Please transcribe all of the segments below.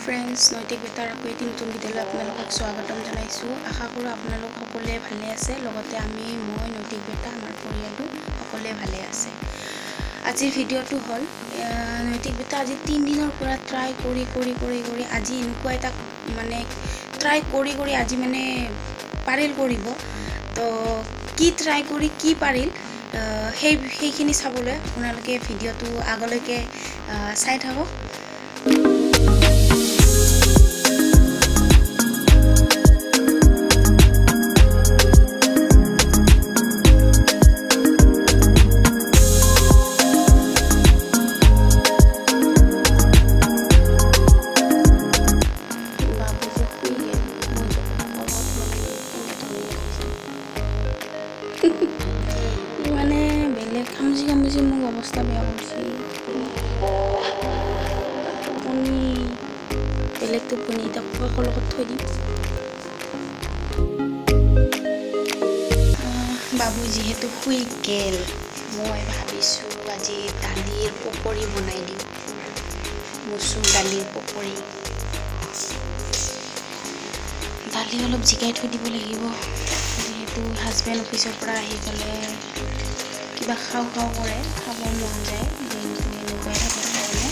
Friends, নৈতিক better আকৌ এটি নতুন ভিডিঅ'লৈ আপোনালোকক স্বাগতম জনাইছোঁ। আশা কৰোঁ আপোনালোক সকলোৱে ভালে আছে। লগতে মই নৈতিক বেটা আমাৰ পৰিয়ালটো সকলোৱে ভালে আছে। আজিৰ ভিডিঅ'টো হ'ল নৈতিক বেটা আজি 3 দিনৰ পৰা ট্ৰাই কৰি আজি এনেকুৱা এটা ট্ৰাই কৰি আজি পাৰিল কৰিব। তো কি ট্ৰাই কৰি কি পাৰিল সেইখিনি চাবলৈ আপোনালোকে ভিডিঅ'টো আগলৈকে চাই থাকক। বেলেগ খামজি মোৰ অৱস্থা বেয়া কৰিছে। টোপনি বেলেগ টোপনি এতিয়া কুকুৰৰ লগত থৈ দিম। বাবু যিহেতু শুই গেল, মই ভাবিছোঁ আজি দালিৰ পকৰি বনাই দিওঁ। মচুৰ দালিৰ পকৰি। দালি অলপ জিকাই থৈ দিব লাগিব, যিহেতু হাজবেণ্ড অফিচৰ পৰা আহি পেলাই কিবা খাওঁ কৰে, খাব মন যায়, এনেকুৱাই থাকে কাৰণে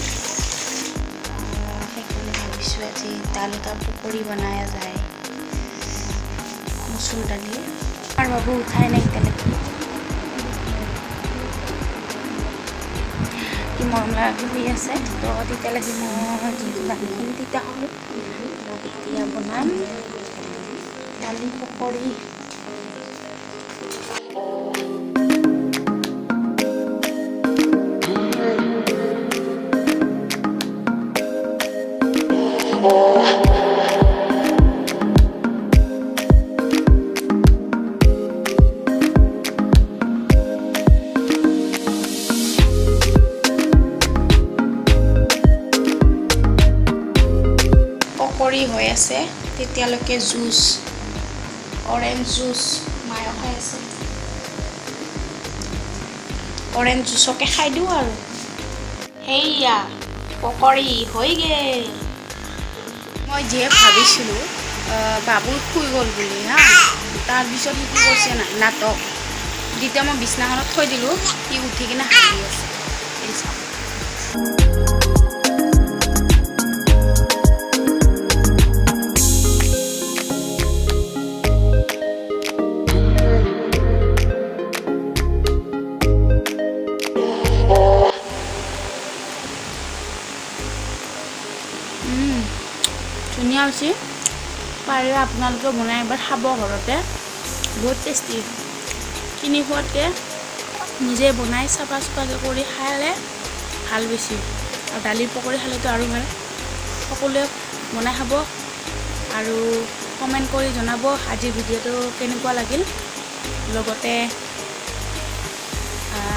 সেইকাৰণে ভাবিছোঁ আজি দাল এটা পকৰি বনাই যায় মচুৰ দালি। আৰু বাবু উঠাই নাই এতিয়ালৈকে, কি মৰম লগাকৈ শুই আছে। তো তেতিয়ালৈকে মই যিহেতু দালিখিনি তিতা হ'লোঁ, এতিয়া বনাম দালি পকৰি। পকৰি হৈ আছে তেতিয়ালৈকে জুচ, অৰেঞ্জ জুচ মায়ে খাই আছে। অৰেঞ্জ জুচকে খাই দিওঁ আৰু। সেয়া পকৰি হৈ গ'ল। মই যিয়ে ভাবিছিলোঁ বাবু শুই গ'ল বুলি তাৰপিছত সি কি কৰিছে নাটক। যেতিয়া মই বিছনাখনত থৈ দিলোঁ, সি উঠি কিনে হাঁহি আছে। এই চাওক। ধুনীয়া হৈছে। পাৰিলে আপোনালোকে বনাই এবাৰ খাব ঘৰতে, বহুত টেষ্টি। কিনি খোৱাতকৈ নিজে বনাই চাফা কৰি খালে ভাল বেছি। আৰু দালিৰ পকৰি খালেতো আৰু ভাল। সকলোৱে বনাই খাব আৰু কমেণ্ট কৰি জনাব আজিৰ ভিডিঅ'টো কেনেকুৱা লাগিল। লগতে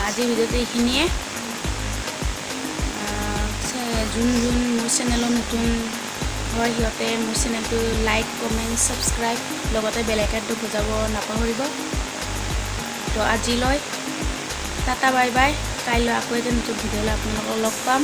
আজিৰ ভিডিঅ'টো এইখিনিয়ে। যোন মোৰ চেনেলত নতুন হয় সিহঁতে মোৰ চেনেলটো লাইক, কমেণ্ট, ছাবস্ক্ৰাইব, লগতে বেল আইকনটো বজাব নাপাহৰিব। তো আজিলৈ টাটা বাই বাই। কাইলৈ আকৌ এটা নতুন ভিডিঅ'লৈ আপোনালোকক লগ পাম।